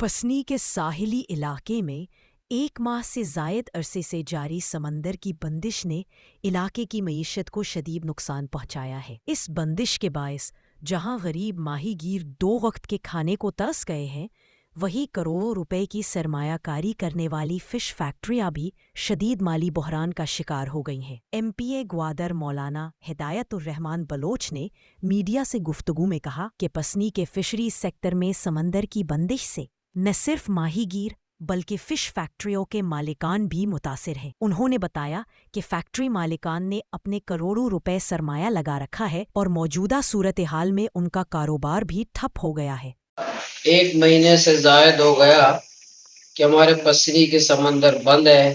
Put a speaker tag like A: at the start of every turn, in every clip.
A: پسنی کے ساحلی علاقے میں 1 ماہ سے زائد عرصے سے جاری سمندر کی بندش نے علاقے کی معیشت کو شدید نقصان پہنچایا ہے۔ اس بندش کے باعث جہاں غریب ماہی گیر 2 وقت کے کھانے کو ترس گئے ہیں، وہیں کروڑوں روپے کی سرمایہ کاری کرنے والی فش فیکٹریاں بھی شدید مالی بحران کا شکار ہو گئی ہیں۔ MP گوادر مولانا ہدایت الرحمان بلوچ نے میڈیا سے گفتگو میں کہا کہ پسنی کے فشریز سیکٹر میں سمندر کی بندش سے نہ صرف ماہی گیر بلکہ فش فیکٹریوں کے مالکان بھی متاثر ہیں۔ انہوں نے بتایا کہ فیکٹری مالکان نے اپنے کروڑوں روپے سرمایہ لگا رکھا ہے اور موجودہ صورتحال میں ان کا کاروبار بھی ٹھپ ہو گیا ہے۔
B: 1 مہینے سے زائد ہو گیا کہ ہمارے پسری کے سمندر بند ہے۔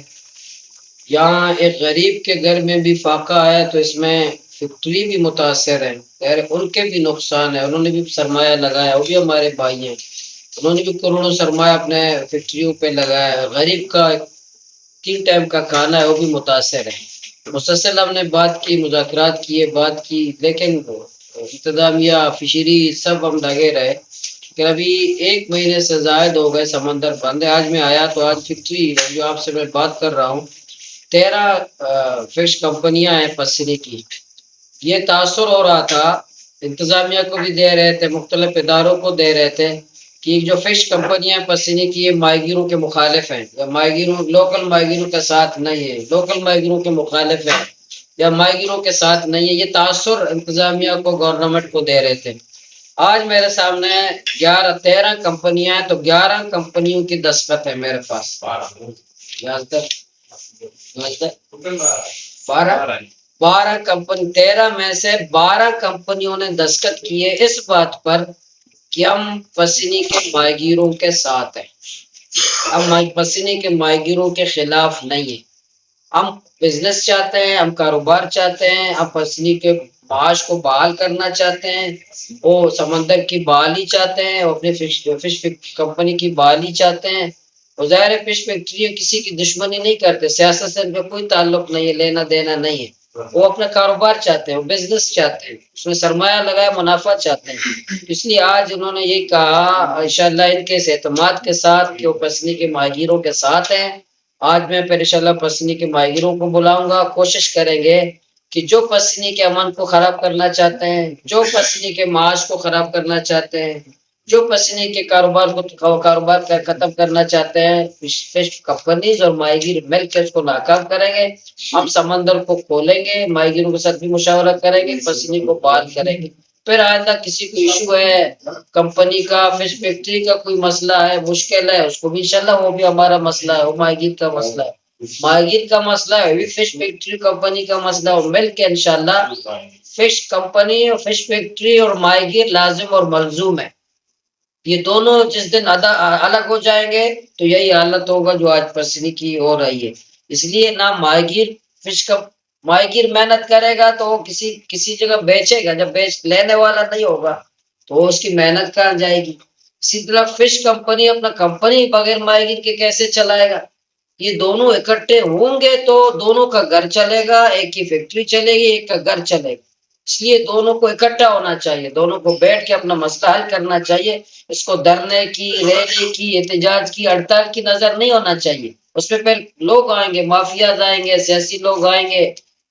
B: یہاں ایک غریب کے گھر میں بھی فاقہ ہے تو اس میں فیکٹری بھی متاثر ہے، ان کے بھی نقصان ہے، انہوں نے بھی سرمایہ لگایا، وہ بھی ہمارے بھائی ہیں، انہوں نے بھی کروڑوں سرمایہ اپنے فیکٹریوں پہ لگایا ہے۔ غریب کا 3 ٹائم کا کھانا ہے، وہ بھی متاثر ہے۔ مسلسل ہم نے بات کی، مذاکرات کیے، بات کی، لیکن انتظامیہ فشری سب ہم لگے رہے کہ ابھی 1 مہینے سے زائد ہو گئے، سمندر بند ہے۔ آج میں آیا تو آج فیکٹری جو آپ سے میں بات کر رہا ہوں، 13 فش کمپنیاں ہیں پسری کی۔ یہ تاثر ہو رہا تھا، انتظامیہ کو بھی دے رہے تھے، مختلف اداروں کو دے رہے تھے کہ جو فش کمپنیاں پسری کی، یہ ماہی گیروں کے مخالف ہیں، یا لوکل ماہی گیروں کے ساتھ نہیں ہے، لوکل ماہی گیروں کے مخالف ہیں یا ماہی گیروں کے ساتھ نہیں ہے۔ یہ تاثر انتظامیہ کو، گورنمنٹ کو دے رہے تھے۔ آج میرے سامنے 13 کمپنیاں ہیں، تو 11 کمپنیوں کی دستخط ہے میرے پاس۔ 12 کمپنی، 13 میں سے 12 کمپنیوں نے دستخط کیے اس بات پر کہ ہم پسنی کے ماہی گیروں کے ساتھ ہیں، ہم پسنی کے ماہی گیروں کے خلاف نہیں ہیں۔ ہم بزنس چاہتے ہیں، ہم کاروبار چاہتے ہیں، ہم پسنی کے معاش کو بحال کرنا چاہتے ہیں، وہ سمندر کی بحالی چاہتے ہیں، وہ اپنی فش کمپنی کی بحالی چاہتے ہیں۔ وہ ظاہر فش فیکٹری کسی کی دشمنی نہیں کرتے، سیاست سے ان کا کوئی تعلق نہیں ہے، لینا دینا نہیں ہے۔ وہ اپنا کاروبار چاہتے ہیں، وہ بزنس چاہتے ہیں، اس میں سرمایہ لگایا، منافع چاہتے ہیں۔ اس لیے آج انہوں نے یہ کہا، انشاءاللہ ان کے اعتماد کے ساتھ کہ وہ پسنی کے ماہی گیروں کے ساتھ ہیں۔ آج میں پھر انشاءاللہ پسنی کے ماہی گیروں کو بلاؤں گا، کوشش کریں گے کہ جو پسنی کے امن کو خراب کرنا چاہتے ہیں، جو پسنی کے معاش کو خراب کرنا چاہتے ہیں، جو پسنی کے کاروبار کا ختم کرنا چاہتے ہیں، فش کمپنیز اور ماہی گیر مل کے اس کو ناکام کریں گے۔ ہم سمندر کو کھولیں گے، ماہی گیروں کے ساتھ بھی مشاورت کریں گے، پسنی کو بحال کریں گے۔ پھر آئندہ کسی کو ایشو ہے کمپنی کا، فش فیکٹری کا کوئی مسئلہ ہے، مشکل ہے، اس کو بھی انشاءاللہ وہ بھی ہمارا مسئلہ ہے، وہ ماہی گیر کا مسئلہ ہے، ماہی گیر کا مسئلہ ہے، بھی فش فیکٹری کمپنی کا مسئلہ ہے، مل کے انشاءاللہ فش کمپنی اور فش فیکٹری اور ماہی گیر لازم اور ملزوم ہے۔ یہ دونوں جس دن الگ ہو جائیں گے تو یہی حالت ہوگا جو آج پسنی کی ہو رہی ہے۔ اس لیے نہ ماہی گیر محنت کرے گا تو وہ کسی جگہ بیچے گا، جب لینے والا نہیں ہوگا تو اس کی محنت کہاں جائے گی۔ اسی طرح فش کمپنی اپنا کمپنی بغیر ماہی گیر کے کیسے چلائے گا۔ یہ دونوں اکٹھے ہوں گے تو دونوں کا گھر چلے گا، ایک کی فیکٹری چلے گی، ایک کا گھر چلے گا۔ اس لیے دونوں کو اکٹھا ہونا چاہیے، دونوں کو بیٹھ کے اپنا مسئلہ حل کرنا چاہیے۔ اس کو دھرنے کی، ریلی کی، احتجاج کی، ہڑتال کی نظر نہیں ہونا چاہیے۔ اس میں پھر لوگ آئیں گے، مافیاز آئیں گے، سیاسی لوگ آئیں گے،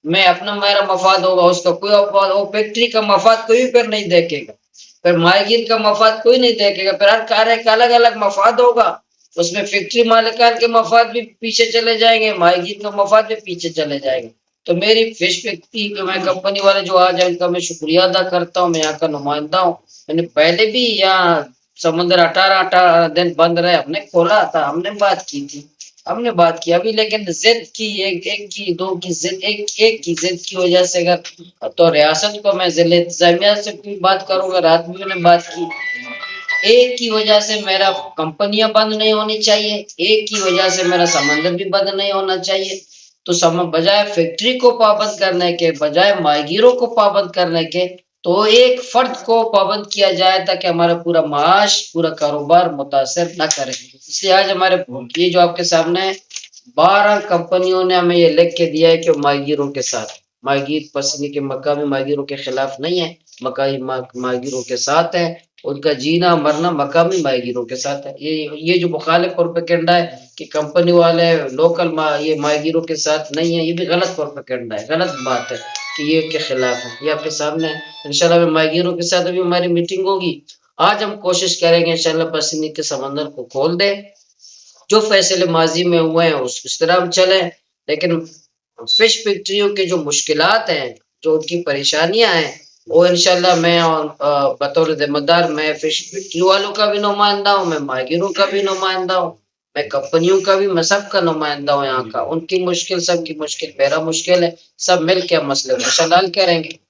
B: میرا مفاد ہوگا، اس کا کوئی مفاد، وہ فیکٹری کا مفاد کوئی پھر نہیں دیکھے گا، پھر ماہی گیر کا مفاد کوئی نہیں دیکھے گا، پھر ہر ایک الگ الگ مفاد ہوگا۔ اس میں فیکٹری مالکان کے مفاد بھی پیچھے چلے جائیں گے، ماہی گیر کا مفاد بھی پیچھے چلے جائے گا۔ تو میری فش فیکٹری میں کمپنی والے جو آ جائیں، ان کا میں شکریہ ادا کرتا ہوں، میں یہاں کا نمائندہ ہوں۔ میں نے پہلے بھی یہاں سمندر 18 دن بند رہے، ہم نے کھولا تھا، ہم نے بات کی تھی، ابھی لیکن ضد کی، ایک کی ضد کی وجہ سے، اگر تو ریاست کو میں ضلع انتظامیہ سے کوئی بات کروں گا، رات میں نے بات کی، ایک کی وجہ سے میرا کمپنیاں بند نہیں ہونی چاہیے، ایک کی وجہ سے میرا سمندر بھی بند نہیں ہونا چاہیے۔ تو بجائے فیکٹری کو پابند کرنے کے، بجائے ماہی گیروں کو پابند کرنے کے، تو ایک فرد کو پابند کیا جائے تاکہ ہمارا پورا معاش، پورا کاروبار متاثر نہ کرے۔ اس لیے آج ہمارے یہ جو آپ کے سامنے 12 کمپنیوں نے ہمیں یہ لکھ کے دیا ہے کہ ماہی گیروں کے ساتھ، ماہی گیر پسنی کے مقامی ماہی گیروں کے خلاف نہیں ہے، مقامی ماہی گیروں کے ساتھ ہیں۔ ان کا جینا مرنا مقامی ماہی گیروں کے ساتھ ہے. یہ جو مخالف پروپیگنڈا ہے کہ کمپنی والے لوکل یہ ماہی گیروں کے ساتھ نہیں ہے، یہ بھی غلط پروپیگنڈا ہے، غلط بات ہے کہ یہ کے خلاف ہے. یہ آپ کے سامنے ہے. انشاءاللہ ماہی گیروں کے ساتھ ابھی ہماری میٹنگ ہوگی. آج ہم کوشش کریں گے انشاءاللہ پسینے کے سمندر کو کھول دیں. جو فیصلے ماضی میں ہوئے ہیں اس طرح ہم چلیں، لیکن فش فیکٹریوں کے جو مشکلات ہیں، جو ان کی پریشانیاں ہیں، وہ انشاءاللہ میں بطور ذمہ دار میں فش فیکٹری والوں کا بھی نمائندہ ہوں، میں ماہی گیروں کا بھی نمائندہ ہوں، میں کمپنیوں کا بھی، میں سب کا نمائندہ ہوں. یہاں کا ان کی مشکل، سب کی مشکل میرا مشکل ہے. سب مل کے ہم مسئلے کو انشاءاللہ حل کریں گے.